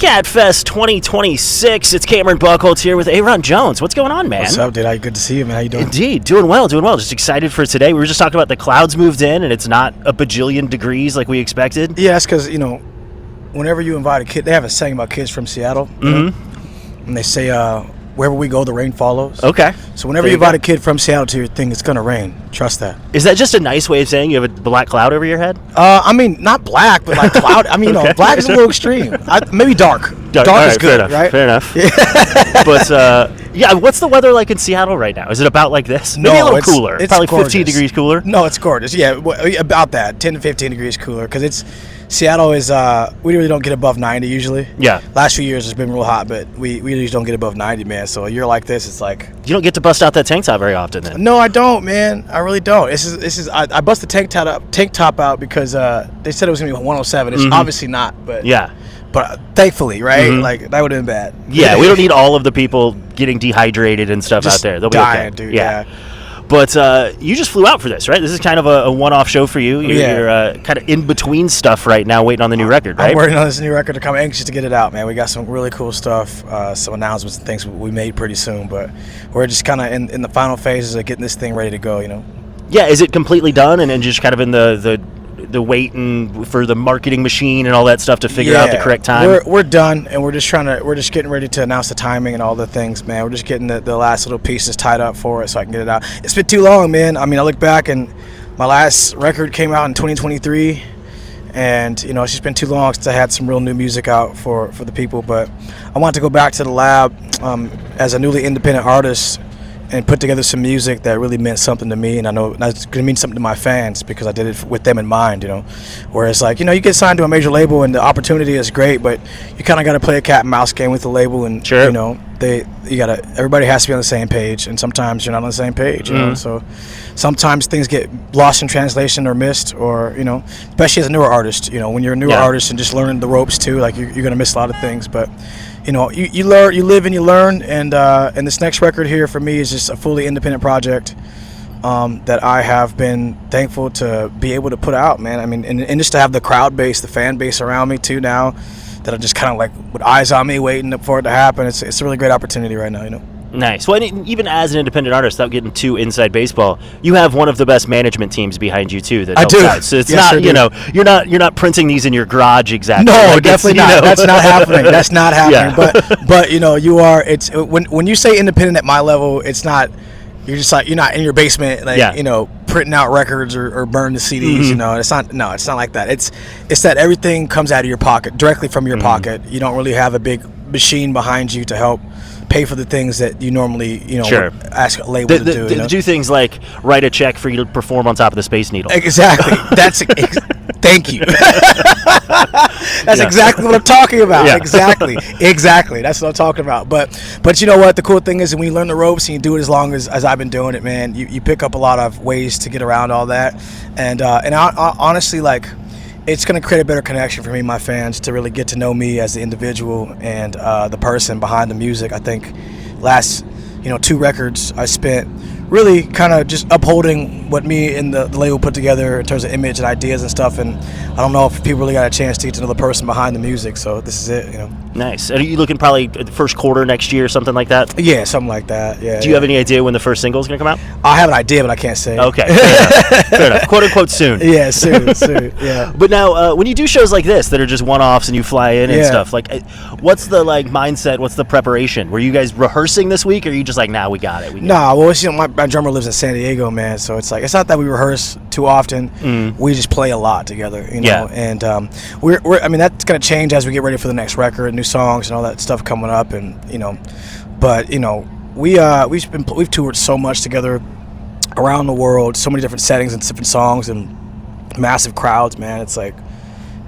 KATTFest 2026. It's Cameron Buchholtz here with AYRON Jones. What's going on, man? What's up, dude? Good to see you, man. How you doing? Indeed. Doing well. Just excited for today. We were just talking about the clouds moved in, and it's not a bajillion degrees like we expected. Yeah, that's because, whenever you invite a kid, they have a saying about kids from Seattle. Mm-hmm. And they say, wherever we go, the rain follows. Okay. So whenever you invite a kid from Seattle to your thing, it's going to rain. Trust that. Is that just a nice way of saying you have a black cloud over your head? I mean, not black, but like cloud. I mean, Okay. black is a little extreme. Maybe dark. Dark is good, right? Fair enough. Yeah. But, yeah, what's the weather like in Seattle right now? Is it about like this? No, Maybe a little cooler. It's probably gorgeous. 15 degrees cooler? No, it's gorgeous. Yeah, about that. 10 to 15 degrees cooler. Because Seattle is, we really don't get above 90 usually. Yeah. Last few years it's been real hot, but we usually don't get above 90, man. So a year like this, it's like... You don't get to bust out that tank top very often then? No, I don't, man. I really don't. I bust the tank top out because they said it was going to be 107. It's obviously not, but... Yeah. But thankfully, right? Like, that would have been bad. Yeah, we don't need all of the people getting dehydrated and stuff Just out there. They'll dying, be okay. dude. Yeah. But you just flew out for this, right? This is kind of a one-off show for you. You're kind of in between stuff right now, waiting on the new record, right? I'm working on this new record to come. Anxious to get it out, man. We got some really cool stuff, some announcements and things we made pretty soon. But we're just kind of in the final phases of getting this thing ready to go, Yeah, is it completely done and just kind of in the waiting for the marketing machine and all that stuff to figure out the correct time? We're done, and we're just getting ready to announce the timing and all the things, man. We're just getting the last little pieces tied up for it so I can get it out. It's been too long, man. I mean, I look back and my last record came out in 2023, and it's just been too long since I had some real new music out for the people. But I want to go back to the lab as a newly independent artist and put together some music that really meant something to me, and I know that's going to mean something to my fans because I did it with them in mind, Whereas, like, you get signed to a major label and the opportunity is great, but you kind of got to play a cat and mouse game with the label, and sure. Everybody has to be on the same page, and sometimes you're not on the same page, So sometimes things get lost in translation or missed, or especially as a newer artist, when you're a newer artist and just learning the ropes too, like you're going to miss a lot of things, but. You learn, you live, and you learn, and this next record here for me is just a fully independent project that I have been thankful to be able to put out, man. I mean, and just to have the crowd base, the fan base around me too now, that are just kind of like with eyes on me, waiting for it to happen. It's a really great opportunity right now, Nice. Well, even as an independent artist, without getting too inside baseball, you have one of the best management teams behind you too. That I helps do. Out. So it's Yes, not you're not printing these in your garage exactly. No, like definitely not. That's not happening. That's not happening. Yeah. But you are. It's when you say independent at my level, it's not. You're just like you're not in your basement, like printing out records or burning the CDs. It's not. No, it's not like that. It's that everything comes out of your pocket, directly from your pocket. You don't really have a big machine behind you to help pay for the things that you normally, sure. ask a label to do. Do things like write a check for you to perform on top of the Space Needle. Exactly. That's thank you. That's exactly what I'm talking about. Yeah. Exactly. That's what I'm talking about. But you know what? The cool thing is when you learn the ropes and you do it as long as I've been doing it, man, you pick up a lot of ways to get around all that. And I honestly, like, it's going to create a better connection for me and my fans to really get to know me as the individual and the person behind the music. I think last 2 records I spent really kind of just upholding what me and the label put together in terms of image and ideas and stuff, and I don't know if people really got a chance to get to know the person behind the music, so this is it. Nice. Are you looking probably at the first quarter next year, something like that? Yeah, something like that. Yeah. Do you have any idea when the first single is going to come out? I have an idea, but I can't say. Okay, fair enough. Quote unquote soon. Yeah, soon, yeah. But now, when you do shows like this that are just one-offs and you fly in and stuff, like, what's the mindset? What's the preparation? Were you guys rehearsing this week, or are you just like, nah, we got it? Nah, well, my drummer lives in San Diego, man, so it's like it's not that we rehearse too often. We just play a lot together, and we're I mean, that's gonna change as we get ready for the next record, new songs and all that stuff coming up, and but we've toured so much together around the world, so many different settings and different songs and massive crowds, man. It's like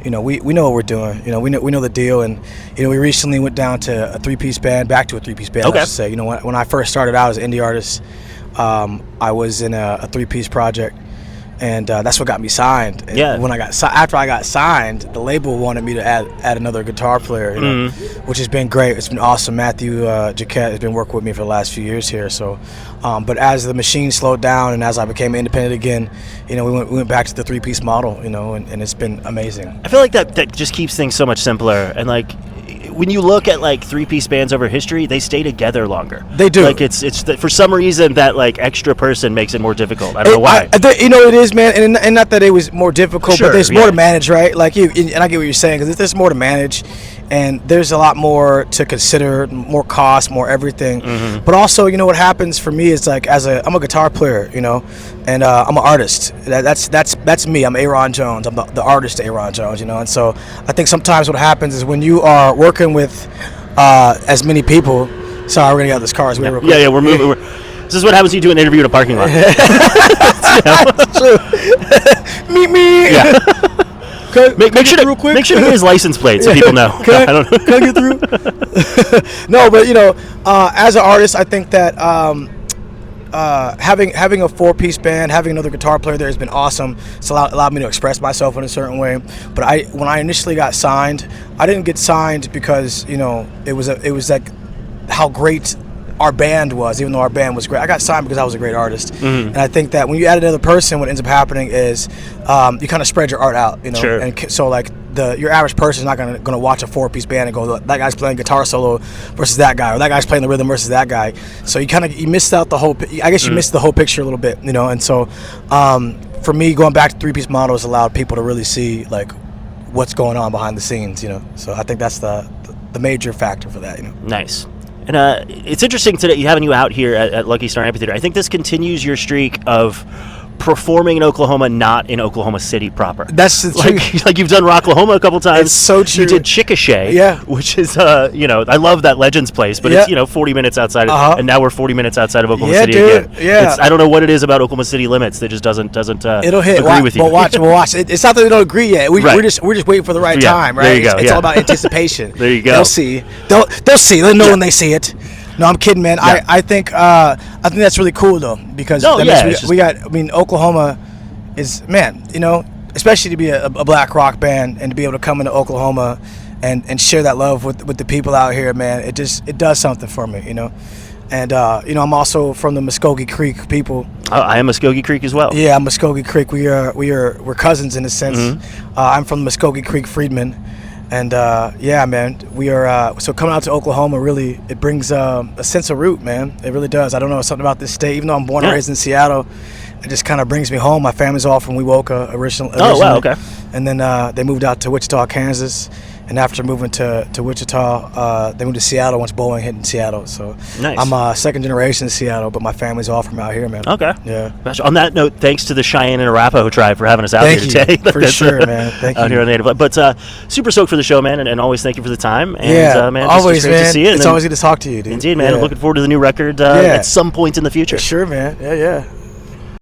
we know what we're doing. We know the deal, and we recently went down to a three-piece band, I should say. When I first started out as an indie artist, I was in a three-piece project, and that's what got me signed. And when after I got signed, the label wanted me to add another guitar player, which has been great. It's been awesome. Matthew Jaquette has been working with me for the last few years here. So, but as the machine slowed down and as I became independent again, we went back to the three-piece model, and it's been amazing. I feel like that just keeps things so much simpler, and like, when you look at like 3-piece bands over history, they stay together longer. They do. Like it's for some reason that like extra person makes it more difficult. I don't know why. It is, man, and not that it was more difficult, Sure, but there's more to manage, right? Like and I get what you're saying, because there's more to manage, and there's a lot more to consider, more cost, more everything. But also, what happens for me is like I'm a guitar player, and I'm an artist. That's me. I'm AYRON Jones. I'm the artist AYRON Jones, and so I think sometimes what happens is when you are working with as many people. Sorry, we're gonna get out of this car. So yeah, we're moving. This is what happens when you do an interview in a parking lot. That's true. Meet me. Yeah. Make sure to real quick. Make sure to get his license plate so people know. Can I don't know. Can I get through? No, but as an artist, I think that having a 4-piece band, having another guitar player there has been awesome. It's allowed me to express myself in a certain way. But when I initially got signed, I didn't get signed because it was like how great our band was, even though our band was great. I got signed because I was a great artist. And I think that when you add another person, what ends up happening is you kind of spread your art out, Sure. And so like your average person is not gonna watch a 4-piece band and go, that guy's playing guitar solo versus that guy, or that guy's playing the rhythm versus that guy. So you missed out the whole. I guess you missed the whole picture a little bit, And so for me, going back to 3-piece models allowed people to really see like what's going on behind the scenes, So I think that's the major factor for that, Nice. And it's interesting today having you out here at Lucky Star Amphitheater. I think this continues your streak of performing in Oklahoma, not in Oklahoma City proper. That's the truth. Like you've done Rocklahoma a couple times. It's so true. You did Chickasha, Yeah. which is I love that Legends place, but it's 40 minutes outside of, and now we're 40 minutes outside of Oklahoma City dude. again. Yeah. I don't know what it is about Oklahoma City limits that just doesn't it'll hit. agree with you. We'll watch. It's not that we don't agree yet. We're just waiting for the right time, right? There you go. It's all about anticipation. There you go. They'll see. They'll see. They'll know when they see it. No, I'm kidding, man. Yeah. I think that's really cool though, because we got. I mean, Oklahoma is, man, especially to be a black rock band and to be able to come into Oklahoma and share that love with the people out here, man. It does something for me, And I'm also from the Muskogee Creek people. I am Muskogee Creek as well. Yeah, I'm Muskogee Creek. We're cousins in a sense. I'm from the Muskogee Creek Freedmen. And man, we are. So coming out to Oklahoma, really, it brings a sense of root, man. It really does. I don't know, something about this state. Even though I'm born and raised in Seattle, it just kind of brings me home. My family's all from Wewoka originally. Oh wow, okay. And then they moved out to Wichita, Kansas. And after moving to Wichita, they moved to Seattle once Boeing hit in Seattle. So nice. I'm second generation in Seattle, but my family's all from out here, man. Okay. Yeah. On that note, thanks to the Cheyenne and Arapaho tribe for having us out here today. For sure, man. Thank you. Out here on Native. But super stoked for the show, man, and always thank you for the time. And, man, always, great man. to see you. It's always good to talk to you, dude. Indeed, man. Yeah. Looking forward to the new record at some point in the future. Sure, man. Yeah.